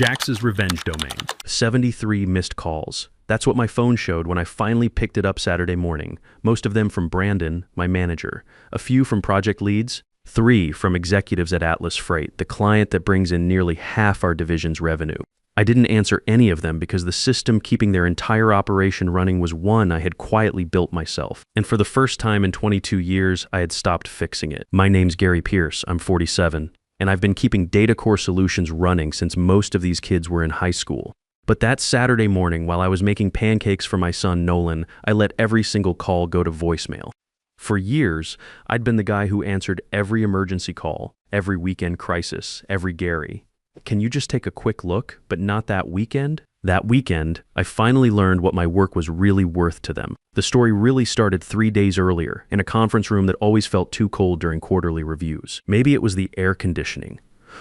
Jax's revenge domain. 73 missed calls. That's what my phone showed when I finally picked it up Saturday morning. Most of them from Brandon, my manager. A few from project leads. 3 from executives at Atlas Freight, the client that brings in nearly half our division's revenue. I didn't answer any of them because the system keeping their entire operation running was one I had quietly built myself. And for the first time in 22 years, I had stopped fixing it. My name's Gary Pierce, I'm 47, and I've been keeping Data Core Solutions running since most of these kids were in high school. But that Saturday morning, while I was making pancakes for my son Nolan, I let every single call go to voicemail. For years, I'd been the guy who answered every emergency call, every weekend crisis, every Gary. Can you just take a quick look, but not that weekend? That weekend, I finally learned what my work was really worth to them. The story really started 3 days earlier, in a conference room that always felt too cold during quarterly reviews. Maybe it was the air conditioning,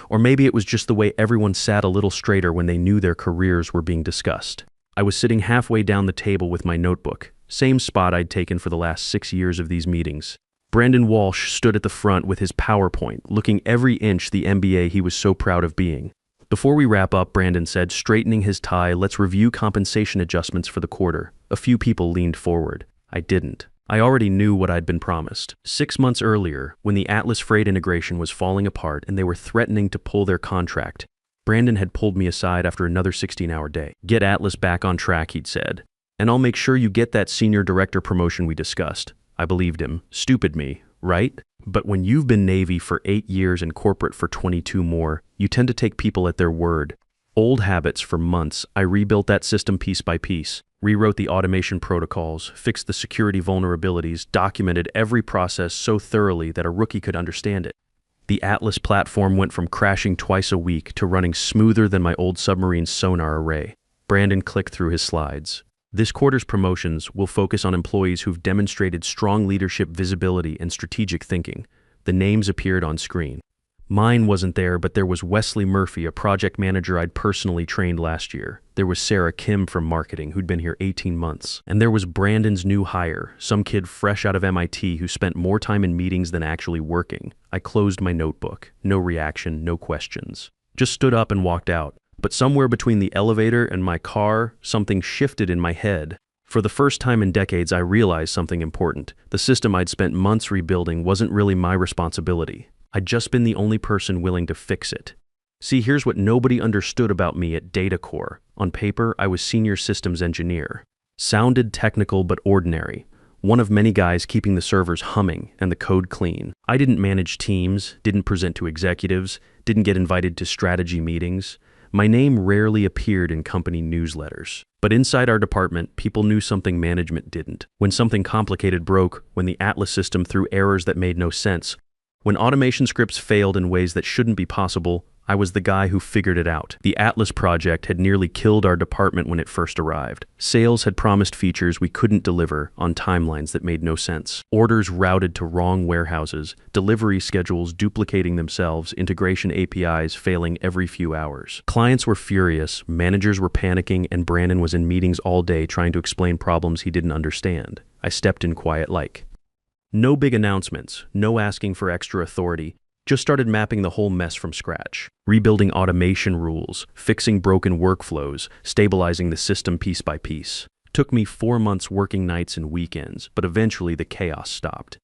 or maybe it was just the way everyone sat a little straighter when they knew their careers were being discussed. I was sitting halfway down the table with my notebook, same spot I'd taken for the last 6 years of these meetings. Brandon Walsh stood at the front with his PowerPoint, looking every inch the MBA he was so proud of being. Before we wrap up, Brandon said, straightening his tie, let's review compensation adjustments for the quarter. A few people leaned forward. I didn't. I already knew what I'd been promised. 6 months earlier, when the Atlas Freight integration was falling apart and they were threatening to pull their contract, Brandon had pulled me aside after another 16-hour day. Get Atlas back on track, he'd said, and I'll make sure you get that senior director promotion we discussed. I believed him. Stupid me, right? But when you've been Navy for 8 years and corporate for 22 more, you tend to take people at their word. Old habits for months, I rebuilt that system piece by piece, rewrote the automation protocols, fixed the security vulnerabilities, documented every process so thoroughly that a rookie could understand it. The Atlas platform went from crashing twice a week to running smoother than my old submarine's sonar array. Brandon clicked through his slides. This quarter's promotions will focus on employees who've demonstrated strong leadership visibility and strategic thinking. The names appeared on screen. Mine wasn't there, but there was Wesley Murphy, a project manager I'd personally trained last year. There was Sarah Kim from marketing, who'd been here 18 months. And there was Brandon's new hire, some kid fresh out of MIT who spent more time in meetings than actually working. I closed my notebook. No reaction, no questions. Just stood up and walked out. But somewhere between the elevator and my car, something shifted in my head. For the first time in decades, I realized something important. The system I'd spent months rebuilding wasn't really my responsibility. I'd just been the only person willing to fix it. See, here's what nobody understood about me at Data Core. On paper, I was senior systems engineer. Sounded technical but ordinary. One of many guys keeping the servers humming and the code clean. I didn't manage teams, didn't present to executives, didn't get invited to strategy meetings. My name rarely appeared in company newsletters. But inside our department, people knew something management didn't. When something complicated broke, when the Atlas system threw errors that made no sense, when automation scripts failed in ways that shouldn't be possible, I was the guy who figured it out. The Atlas project had nearly killed our department when it first arrived. Sales had promised features we couldn't deliver on timelines that made no sense. Orders routed to wrong warehouses, delivery schedules duplicating themselves, integration APIs failing every few hours. Clients were furious, managers were panicking, and Brandon was in meetings all day trying to explain problems he didn't understand. I stepped in quiet like. No big announcements, no asking for extra authority. Just started mapping the whole mess from scratch. Rebuilding automation rules, fixing broken workflows, stabilizing the system piece by piece. Took me 4 months working nights and weekends, but eventually the chaos stopped.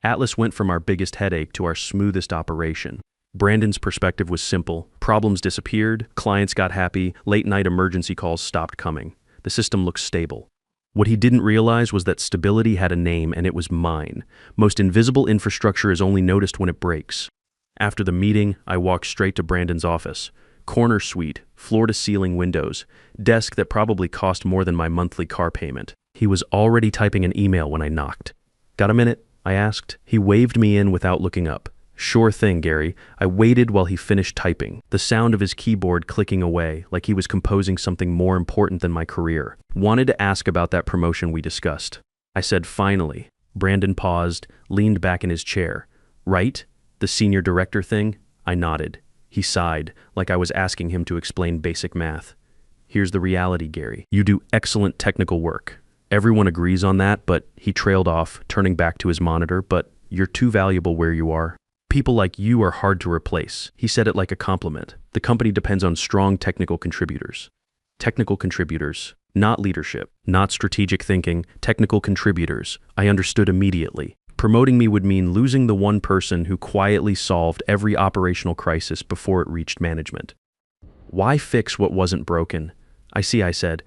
Atlas went from our biggest headache to our smoothest operation. Brandon's perspective was simple. Problems disappeared, clients got happy, late-night emergency calls stopped coming. The system looked stable. What he didn't realize was that stability had a name, and it was mine. Most invisible infrastructure is only noticed when it breaks. After the meeting, I walked straight to Brandon's office. Corner suite, floor-to-ceiling windows, desk that probably cost more than my monthly car payment. He was already typing an email when I knocked. "Got a minute?" I asked. He waved me in without looking up. "Sure thing, Gary." I waited while he finished typing, the sound of his keyboard clicking away like he was composing something more important than my career. "Wanted to ask about that promotion we discussed." I said, "Finally." Brandon paused, leaned back in his chair. "Right? The senior director thing?" I nodded. He sighed, like I was asking him to explain basic math. "Here's the reality, Gary. You do excellent technical work. Everyone agrees on that," but he trailed off, turning back to his monitor, "but you're too valuable where you are. People like you are hard to replace. He said it like a compliment. The company depends on strong technical contributors. Technical contributors, not leadership, not strategic thinking, technical contributors. I understood immediately. Promoting me would mean losing the one person who quietly solved every operational crisis before it reached management. Why fix what wasn't broken? I see, I said.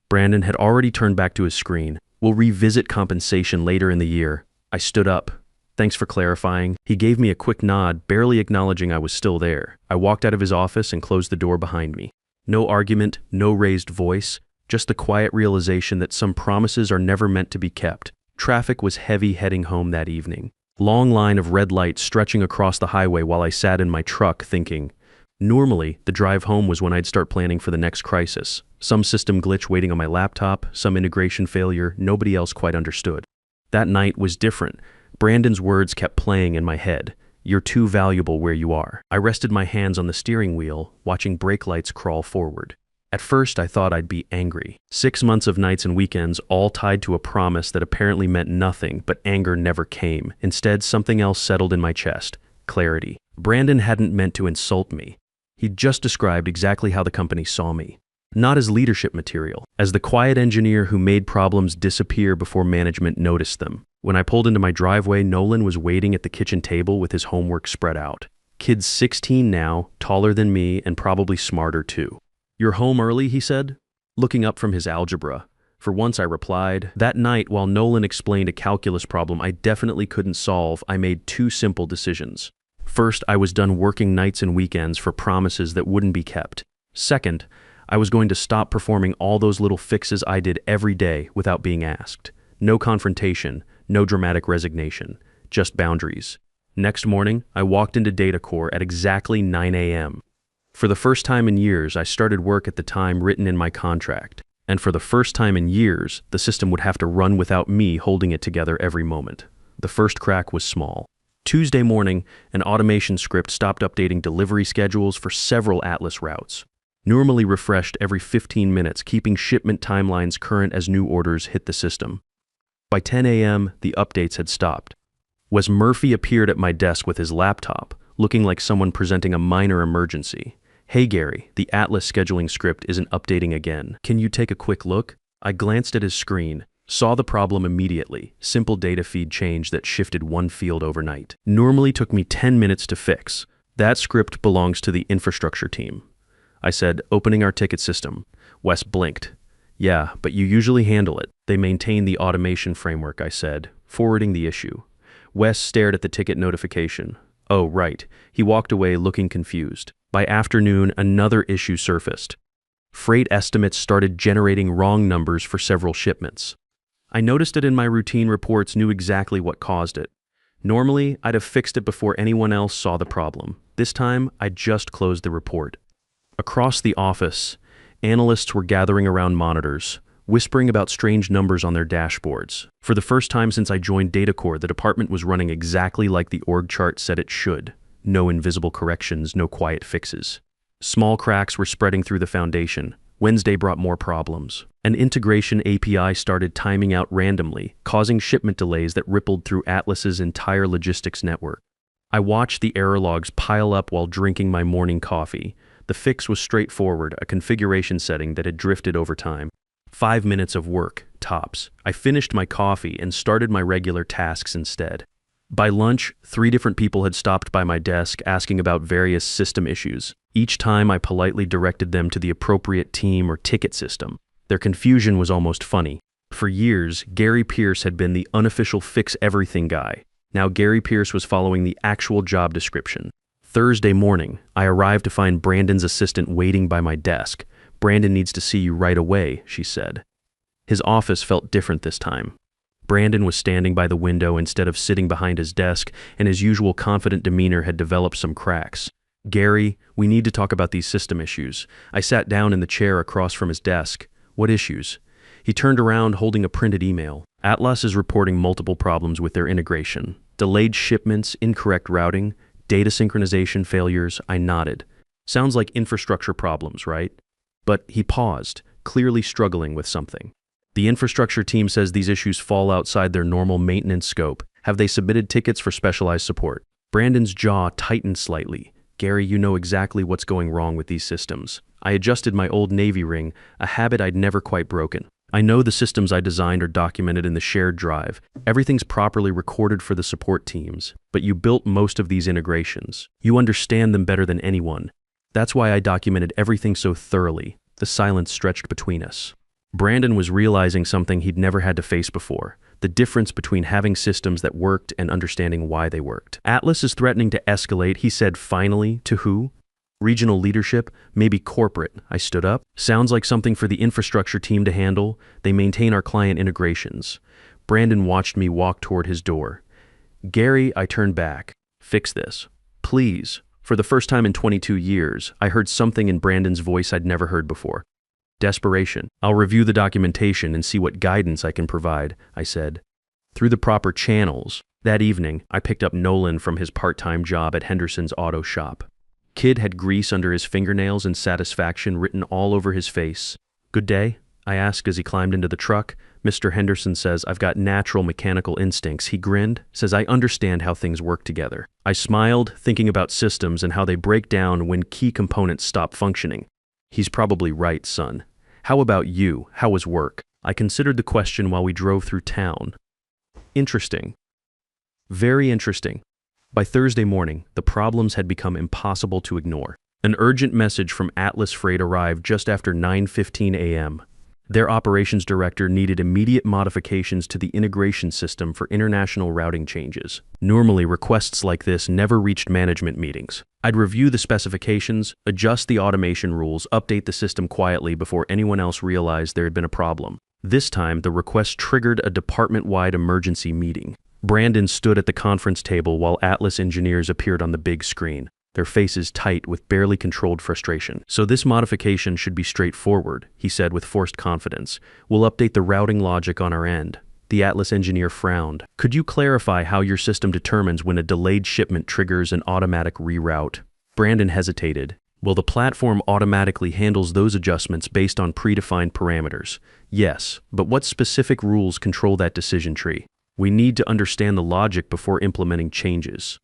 Brandon had already turned back to his screen. We'll revisit compensation later in the year. I stood up. Thanks for clarifying. He gave me a quick nod, barely acknowledging I was still there. I walked out of his office and closed the door behind me. No argument, no raised voice, just the quiet realization that some promises are never meant to be kept. Traffic was heavy heading home that evening. Long line of red lights stretching across the highway while I sat in my truck thinking. Normally, the drive home was when I'd start planning for the next crisis. Some system glitch waiting on my laptop, some integration failure nobody else quite understood. That night was different. Brandon's words kept playing in my head. You're too valuable where you are. I rested my hands on the steering wheel, watching brake lights crawl forward. At first, I thought I'd be angry. 6 months of nights and weekends, all tied to a promise that apparently meant nothing, but anger never came. Instead, something else settled in my chest. Clarity. Brandon hadn't meant to insult me. He'd just described exactly how the company saw me. Not as leadership material, as the quiet engineer who made problems disappear before management noticed them. When I pulled into my driveway, Nolan was waiting at the kitchen table with his homework spread out. Kid's 16 now, taller than me, and probably smarter too. You're home early, he said, looking up from his algebra. For once I replied. That night, while Nolan explained a calculus problem I definitely couldn't solve, I made two simple decisions. First, I was done working nights and weekends for promises that wouldn't be kept. Second, I was going to stop performing all those little fixes I did every day without being asked. No confrontation, no dramatic resignation, just boundaries. Next morning, I walked into Data Core at exactly 9 a.m. For the first time in years, I started work at the time written in my contract. And for the first time in years, the system would have to run without me holding it together every moment. The first crack was small. Tuesday morning, an automation script stopped updating delivery schedules for several Atlas routes. Normally refreshed every 15 minutes, keeping shipment timelines current as new orders hit the system. By 10 a.m., the updates had stopped. Wes Murphy appeared at my desk with his laptop, looking like someone presenting a minor emergency. Hey Gary, the Atlas scheduling script isn't updating again. Can you take a quick look? I glanced at his screen, saw the problem immediately. Simple data feed change that shifted one field overnight. Normally took me 10 minutes to fix. That script belongs to the infrastructure team. I said, opening our ticket system. Wes blinked. Yeah, but you usually handle it. They maintain the automation framework, I said, forwarding the issue. Wes stared at the ticket notification. Oh, right. He walked away looking confused. By afternoon, another issue surfaced. Freight estimates started generating wrong numbers for several shipments. I noticed it in my routine reports, knew exactly what caused it. Normally, I'd have fixed it before anyone else saw the problem. This time, I just closed the report. Across the office, analysts were gathering around monitors, whispering about strange numbers on their dashboards. For the first time since I joined DataCore, the department was running exactly like the org chart said it should. No invisible corrections, no quiet fixes. Small cracks were spreading through the foundation. Wednesday brought more problems. An integration API started timing out randomly, causing shipment delays that rippled through Atlas's entire logistics network. I watched the error logs pile up while drinking my morning coffee. The fix was straightforward, a configuration setting that had drifted over time. 5 minutes of work, tops. I finished my coffee and started my regular tasks instead. By lunch, 3 different people had stopped by my desk asking about various system issues. Each time I politely directed them to the appropriate team or ticket system. Their confusion was almost funny. For years, Gary Pierce had been the unofficial fix-everything guy. Now Gary Pierce was following the actual job description. Thursday morning, I arrived to find Brandon's assistant waiting by my desk. Brandon needs to see you right away, she said. His office felt different this time. Brandon was standing by the window instead of sitting behind his desk, and his usual confident demeanor had developed some cracks. Gary, we need to talk about these system issues. I sat down in the chair across from his desk. What issues? He turned around holding a printed email. Atlas is reporting multiple problems with their integration. Delayed shipments, incorrect routing, data synchronization failures. I nodded. Sounds like infrastructure problems, right? But he paused, clearly struggling with something. The infrastructure team says these issues fall outside their normal maintenance scope. Have they submitted tickets for specialized support? Brandon's jaw tightened slightly. Gary, you know exactly what's going wrong with these systems. I adjusted my old Navy ring, a habit I'd never quite broken. I know the systems I designed are documented in the shared drive. Everything's properly recorded for the support teams, but you built most of these integrations. You understand them better than anyone. That's why I documented everything so thoroughly. The silence stretched between us. Brandon was realizing something he'd never had to face before. The difference between having systems that worked and understanding why they worked. Atlas is threatening to escalate, he said finally. To who? Regional leadership? Maybe corporate. I stood up. Sounds like something for the infrastructure team to handle. They maintain our client integrations. Brandon watched me walk toward his door. Gary, I turned back. Fix this. Please. For the first time in 22 years, I heard something in Brandon's voice I'd never heard before. Desperation. I'll review the documentation and see what guidance I can provide, I said. Through the proper channels. That evening, I picked up Nolan from his part-time job at Henderson's auto shop. Kid had grease under his fingernails and satisfaction written all over his face. Good day? I asked as he climbed into the truck. Mr. Henderson says, I've got natural mechanical instincts. He grinned, says I understand how things work together. I smiled, thinking about systems and how they break down when key components stop functioning. He's probably right, son. How about you? How was work? I considered the question while we drove through town. Interesting. Very interesting. By Thursday morning, the problems had become impossible to ignore. An urgent message from Atlas Freight arrived just after 9:15 a.m. Their operations director needed immediate modifications to the integration system for international routing changes. Normally, requests like this never reached management meetings. I'd review the specifications, adjust the automation rules, update the system quietly before anyone else realized there had been a problem. This time, the request triggered a department-wide emergency meeting. Brandon stood at the conference table while Atlas engineers appeared on the big screen, their faces tight with barely controlled frustration. So this modification should be straightforward, he said with forced confidence. We'll update the routing logic on our end. The Atlas engineer frowned. Could you clarify how your system determines when a delayed shipment triggers an automatic reroute? Brandon hesitated. Well, the platform automatically handles those adjustments based on predefined parameters. Yes, but what specific rules control that decision tree? We need to understand the logic before implementing changes.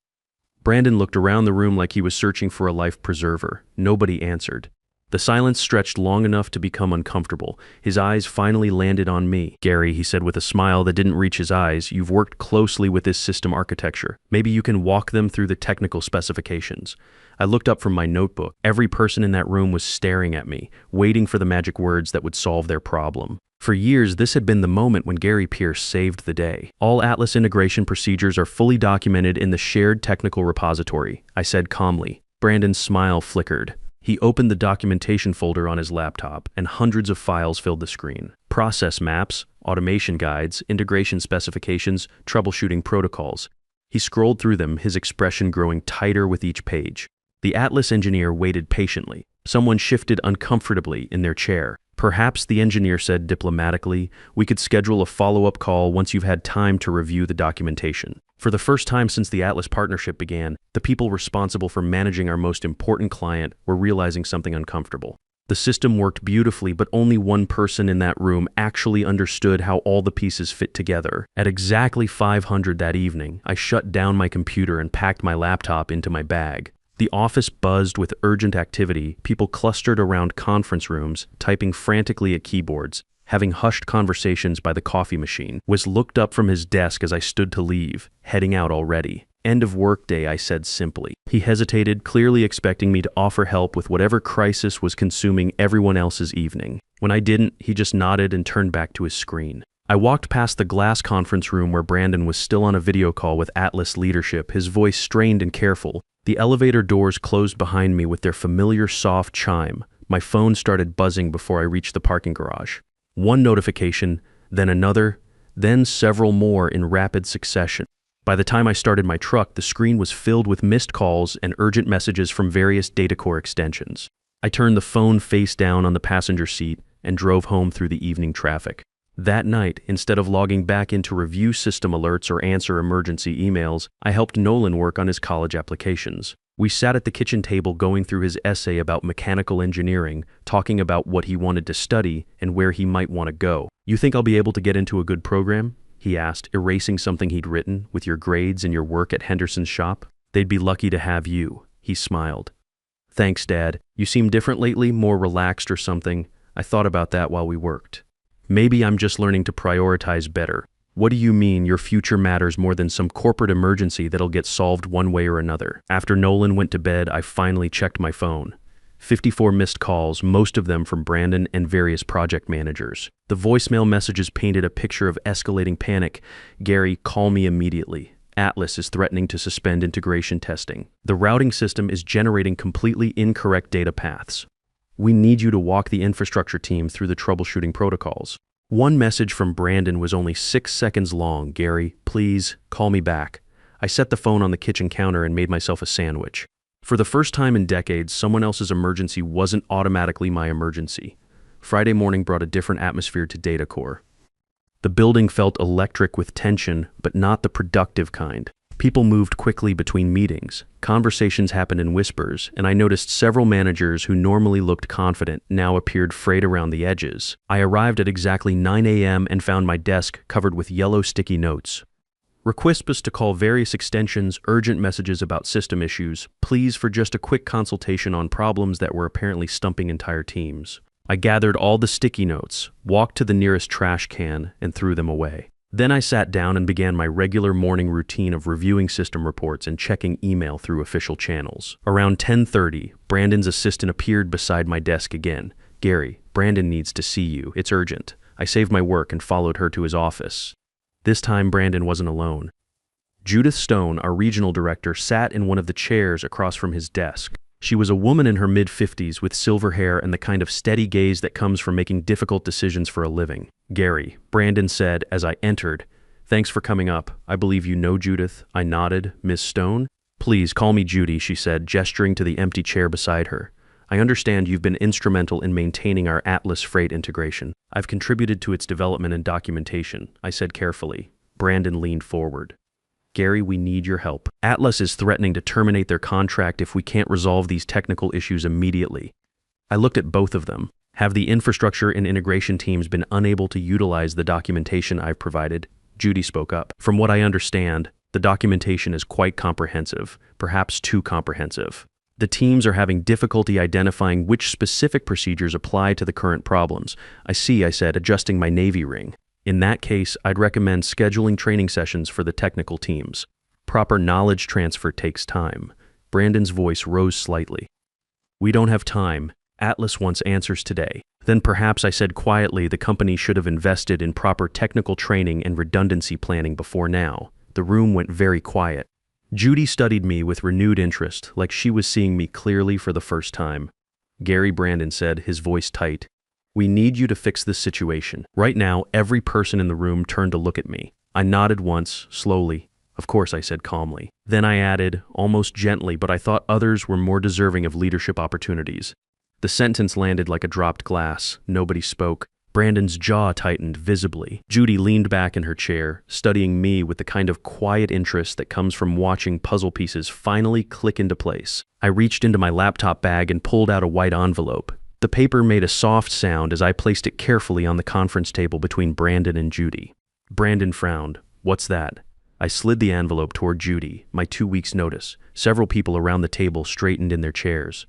Brandon looked around the room like he was searching for a life preserver. Nobody answered. The silence stretched long enough to become uncomfortable. His eyes finally landed on me. Gary, he said with a smile that didn't reach his eyes, you've worked closely with this system architecture. Maybe you can walk them through the technical specifications. I looked up from my notebook. Every person in that room was staring at me, waiting for the magic words that would solve their problem. For years, this had been the moment when Gary Pierce saved the day. All Atlas integration procedures are fully documented in the shared technical repository, I said calmly. Brandon's smile flickered. He opened the documentation folder on his laptop, and hundreds of files filled the screen. Process maps, automation guides, integration specifications, troubleshooting protocols. He scrolled through them, his expression growing tighter with each page. The Atlas engineer waited patiently. Someone shifted uncomfortably in their chair. Perhaps, the engineer said diplomatically, we could schedule a follow-up call once you've had time to review the documentation. For the first time since the Atlas partnership began, the people responsible for managing our most important client were realizing something uncomfortable. The system worked beautifully, but only one person in that room actually understood how all the pieces fit together. At exactly 500 that evening, I shut down my computer and packed my laptop into my bag. The office buzzed with urgent activity, people clustered around conference rooms, typing frantically at keyboards, having hushed conversations by the coffee machine. Wes looked up from his desk as I stood to leave, heading out already. End of workday, I said simply. He hesitated, clearly expecting me to offer help with whatever crisis was consuming everyone else's evening. When I didn't, he just nodded and turned back to his screen. I walked past the glass conference room where Brandon was still on a video call with Atlas leadership, his voice strained and careful. The elevator doors closed behind me with their familiar soft chime. My phone started buzzing before I reached the parking garage. One notification, then another, then several more in rapid succession. By the time I started my truck, the screen was filled with missed calls and urgent messages from various data core extensions. I turned the phone face down on the passenger seat and drove home through the evening traffic. That night, instead of logging back in to review system alerts or answer emergency emails, I helped Nolan work on his college applications. We sat at the kitchen table going through his essay about mechanical engineering, talking about what he wanted to study and where he might want to go. You think I'll be able to get into a good program? He asked, erasing something he'd written, with your grades and your work at Henderson's shop. They'd be lucky to have you. He smiled. Thanks, Dad. You seem different lately, more relaxed or something. I thought about that while we worked. Maybe I'm just learning to prioritize better. What do you mean your future matters more than some corporate emergency that'll get solved one way or another? After Nolan went to bed, I finally checked my phone. 54 missed calls, most of them from Brandon and various project managers. The voicemail messages painted a picture of escalating panic. Gary, call me immediately. Atlas is threatening to suspend integration testing. The routing system is generating completely incorrect data paths. We need you to walk the infrastructure team through the troubleshooting protocols. One message from Brandon was only 6 seconds long. Gary, please call me back. I set the phone on the kitchen counter and made myself a sandwich. For the first time in decades, someone else's emergency wasn't automatically my emergency. Friday morning brought a different atmosphere to Data Core. The building felt electric with tension, but not the productive kind. People moved quickly between meetings. Conversations happened in whispers, and I noticed several managers who normally looked confident now appeared frayed around the edges. I arrived at exactly 9 a.m. and found my desk covered with yellow sticky notes. Request us to call various extensions, urgent messages about system issues, pleas for just a quick consultation on problems that were apparently stumping entire teams. I gathered all the sticky notes, walked to the nearest trash can, and threw them away. Then I sat down and began my regular morning routine of reviewing system reports and checking email through official channels. Around 10:30, Brandon's assistant appeared beside my desk again. Gary, Brandon needs to see you. It's urgent. I saved my work and followed her to his office. This time, Brandon wasn't alone. Judith Stone, our regional director, sat in one of the chairs across from his desk. She was a woman in her mid-50s with silver hair and the kind of steady gaze that comes from making difficult decisions for a living. Gary, Brandon said as I entered, thanks for coming up. I believe you know Judith. I nodded. Miss Stone? Please call me Judy, she said, gesturing to the empty chair beside her. I understand you've been instrumental in maintaining our Atlas freight integration. I've contributed to its development and documentation, I said carefully. Brandon leaned forward. Gary, we need your help. Atlas is threatening to terminate their contract if we can't resolve these technical issues immediately. I looked at both of them. Have the infrastructure and integration teams been unable to utilize the documentation I've provided? Judy spoke up. From what I understand, the documentation is quite comprehensive, perhaps too comprehensive. The teams are having difficulty identifying which specific procedures apply to the current problems. I see, I said, adjusting my Navy ring. In that case, I'd recommend scheduling training sessions for the technical teams. Proper knowledge transfer takes time. Brandon's voice rose slightly. We don't have time. Atlas wants answers today. Then perhaps, I said quietly, the company should have invested in proper technical training and redundancy planning before now. The room went very quiet. Judy studied me with renewed interest, like she was seeing me clearly for the first time. Gary, Brandon said, his voice tight. We need you to fix this situation. Right now, every person in the room turned to look at me. I nodded once, slowly. Of course, I said calmly. Then I added, almost gently, but I thought others were more deserving of leadership opportunities. The sentence landed like a dropped glass. Nobody spoke. Brandon's jaw tightened visibly. Judy leaned back in her chair, studying me with the kind of quiet interest that comes from watching puzzle pieces finally click into place. I reached into my laptop bag and pulled out a white envelope. The paper made a soft sound as I placed it carefully on the conference table between Brandon and Judy. Brandon frowned. What's that? I slid the envelope toward Judy, my 2 weeks' notice. Several people around the table straightened in their chairs.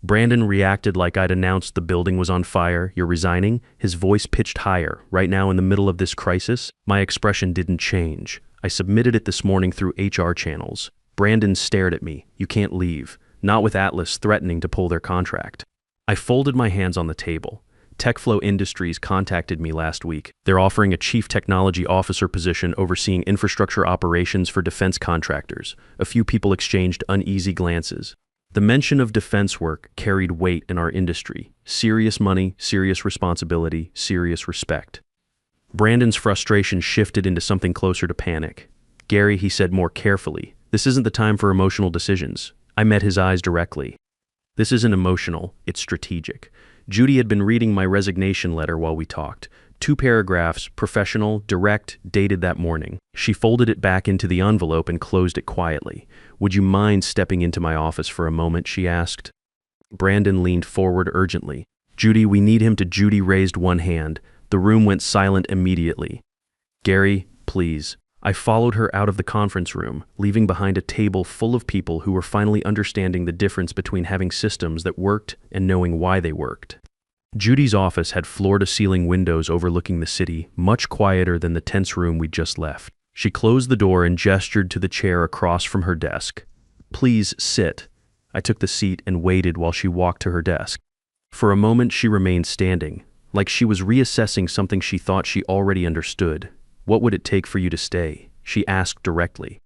Brandon reacted like I'd announced the building was on fire. You're resigning? His voice pitched higher. Right now in the middle of this crisis? My expression didn't change. I submitted it this morning through HR channels. Brandon stared at me. You can't leave. Not with Atlas threatening to pull their contract. I folded my hands on the table. TechFlow Industries contacted me last week. They're offering a chief technology officer position overseeing infrastructure operations for defense contractors. A few people exchanged uneasy glances. The mention of defense work carried weight in our industry. Serious money, serious responsibility, serious respect. Brandon's frustration shifted into something closer to panic. Gary, he said more carefully, this isn't the time for emotional decisions. I met his eyes directly. This isn't emotional, it's strategic. Judy had been reading my resignation letter while we talked. 2 paragraphs, professional, direct, dated that morning. She folded it back into the envelope and closed it quietly. Would you mind stepping into my office for a moment, she asked. Brandon leaned forward urgently. Judy, we need him to. Judy raised one hand. The room went silent immediately. Gary, please. I followed her out of the conference room, leaving behind a table full of people who were finally understanding the difference between having systems that worked and knowing why they worked. Judy's office had floor-to-ceiling windows overlooking the city, much quieter than the tense room we'd just left. She closed the door and gestured to the chair across from her desk. "Please sit." I took the seat and waited while she walked to her desk. For a moment she remained standing, like she was reassessing something she thought she already understood. "What would it take for you to stay?" she asked directly.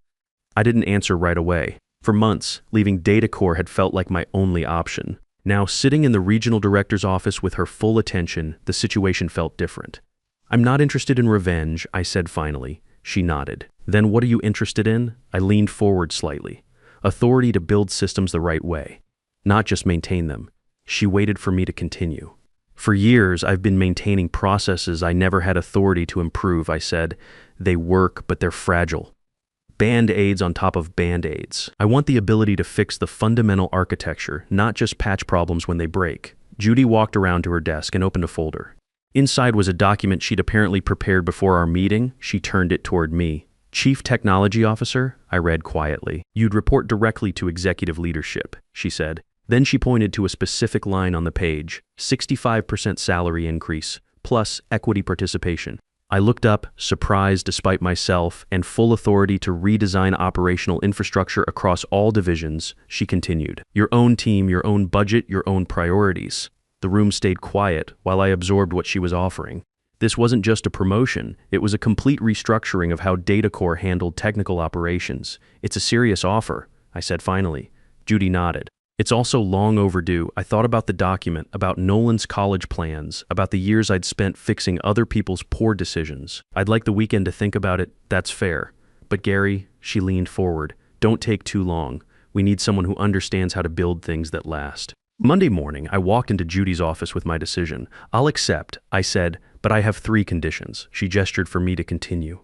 I didn't answer right away. For months, leaving DataCore had felt like my only option. Now, sitting in the regional director's office with her full attention, the situation felt different. "I'm not interested in revenge," I said finally. She nodded. "Then what are you interested in?" I leaned forward slightly. "Authority to build systems the right way, not just maintain them." She waited for me to continue. "For years, I've been maintaining processes I never had authority to improve," I said. "They work, but they're fragile. Band-aids on top of band-aids. I want the ability to fix the fundamental architecture, not just patch problems when they break." Judy walked around to her desk and opened a folder. Inside was a document she'd apparently prepared before our meeting. She turned it toward me. "Chief Technology Officer," I read quietly. "You'd report directly to executive leadership," she said. Then she pointed to a specific line on the page, 65% salary increase, plus equity participation. I looked up, surprised despite myself, and full authority to redesign operational infrastructure across all divisions. She continued, "Your own team, your own budget, your own priorities." The room stayed quiet while I absorbed what she was offering. This wasn't just a promotion, it was a complete restructuring of how DataCore handled technical operations. "It's a serious offer," I said finally. Judy nodded. "It's also long overdue." I thought about the document, about Nolan's college plans, about the years I'd spent fixing other people's poor decisions. "I'd like the weekend to think about it." "That's fair. But Gary," she leaned forward, "don't take too long. We need someone who understands how to build things that last." Monday morning, I walked into Judy's office with my decision. "I'll accept," I said, "but I have 3 conditions." She gestured for me to continue.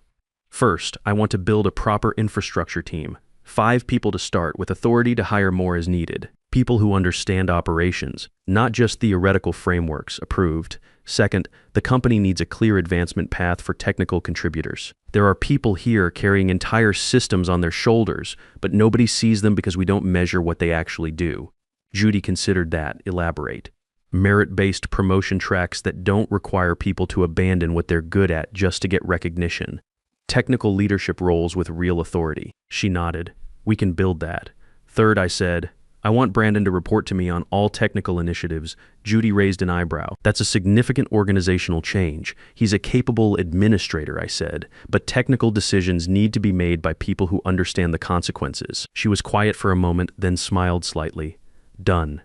"First, I want to build a proper infrastructure team. 5 people to start, with authority to hire more as needed. People who understand operations, not just theoretical frameworks." Approved. "Second, the company needs a clear advancement path for technical contributors. There are people here carrying entire systems on their shoulders, but nobody sees them because we don't measure what they actually do." Judy considered that. "Elaborate." "Merit-based promotion tracks that don't require people to abandon what they're good at just to get recognition. Technical leadership roles with real authority." She nodded. "We can build that." "Third," I said, "I want Brandon to report to me on all technical initiatives." Judy raised an eyebrow. "That's a significant organizational change. He's a capable administrator," I said, "but technical decisions need to be made by people who understand the consequences." She was quiet for a moment, then smiled slightly. "Done."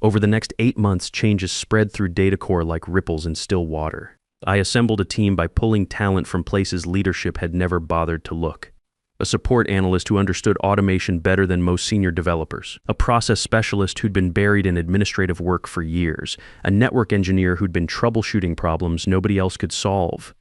Over the next 8 months, changes spread through DataCore like ripples in still water. I assembled a team by pulling talent from places leadership had never bothered to look. A support analyst who understood automation better than most senior developers, a process specialist who'd been buried in administrative work for years, a network engineer who'd been troubleshooting problems nobody else could solve.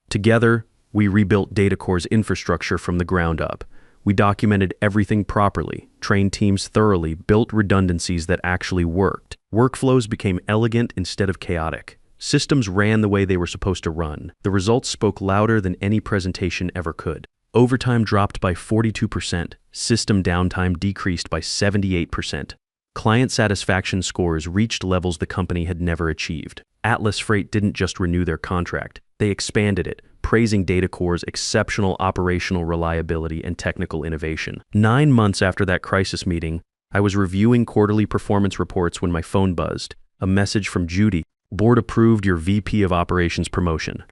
Together, we rebuilt DataCore's infrastructure from the ground up. We documented everything properly, trained teams thoroughly, built redundancies that actually worked. Workflows became elegant instead of chaotic. Systems ran the way they were supposed to run. The results spoke louder than any presentation ever could. Overtime dropped by 42%. System downtime decreased by 78%. Client satisfaction scores reached levels the company had never achieved. Atlas Freight didn't just renew their contract, they expanded it, praising DataCore's exceptional operational reliability and technical innovation. 9 months after that crisis meeting, I was reviewing quarterly performance reports when my phone buzzed. A message from Judy. "Board approved your VP of Operations promotion."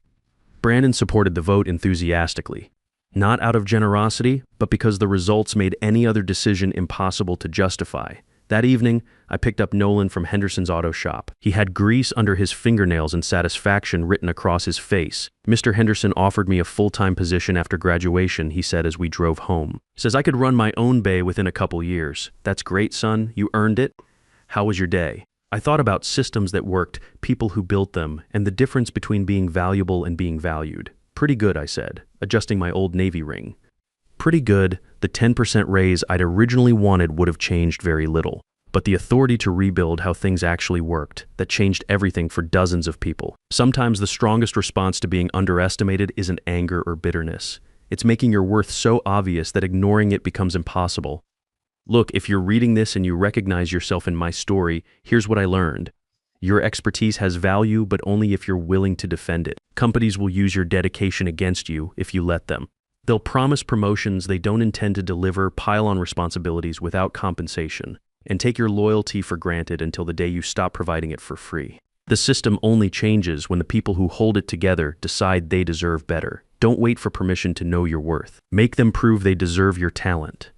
Brandon supported the vote enthusiastically. Not out of generosity, but because the results made any other decision impossible to justify. That evening, I picked up Nolan from Henderson's auto shop. He had grease under his fingernails and satisfaction written across his face. "Mr. Henderson offered me a full-time position after graduation," he said as we drove home. "Says I could run my own bay within a couple years." "That's great, son. You earned it." "How was your day?" I thought about systems that worked, people who built them, and the difference between being valuable and being valued. "Pretty good," I said, adjusting my old Navy ring. Pretty good. The 10% raise I'd originally wanted would have changed very little. But the authority to rebuild how things actually worked, that changed everything for dozens of people. Sometimes the strongest response to being underestimated isn't anger or bitterness. It's making your worth so obvious that ignoring it becomes impossible. Look, if you're reading this and you recognize yourself in my story, here's what I learned. Your expertise has value, but only if you're willing to defend it. Companies will use your dedication against you if you let them. They'll promise promotions they don't intend to deliver, pile on responsibilities without compensation, and take your loyalty for granted until the day you stop providing it for free. The system only changes when the people who hold it together decide they deserve better. Don't wait for permission to know your worth. Make them prove they deserve your talent.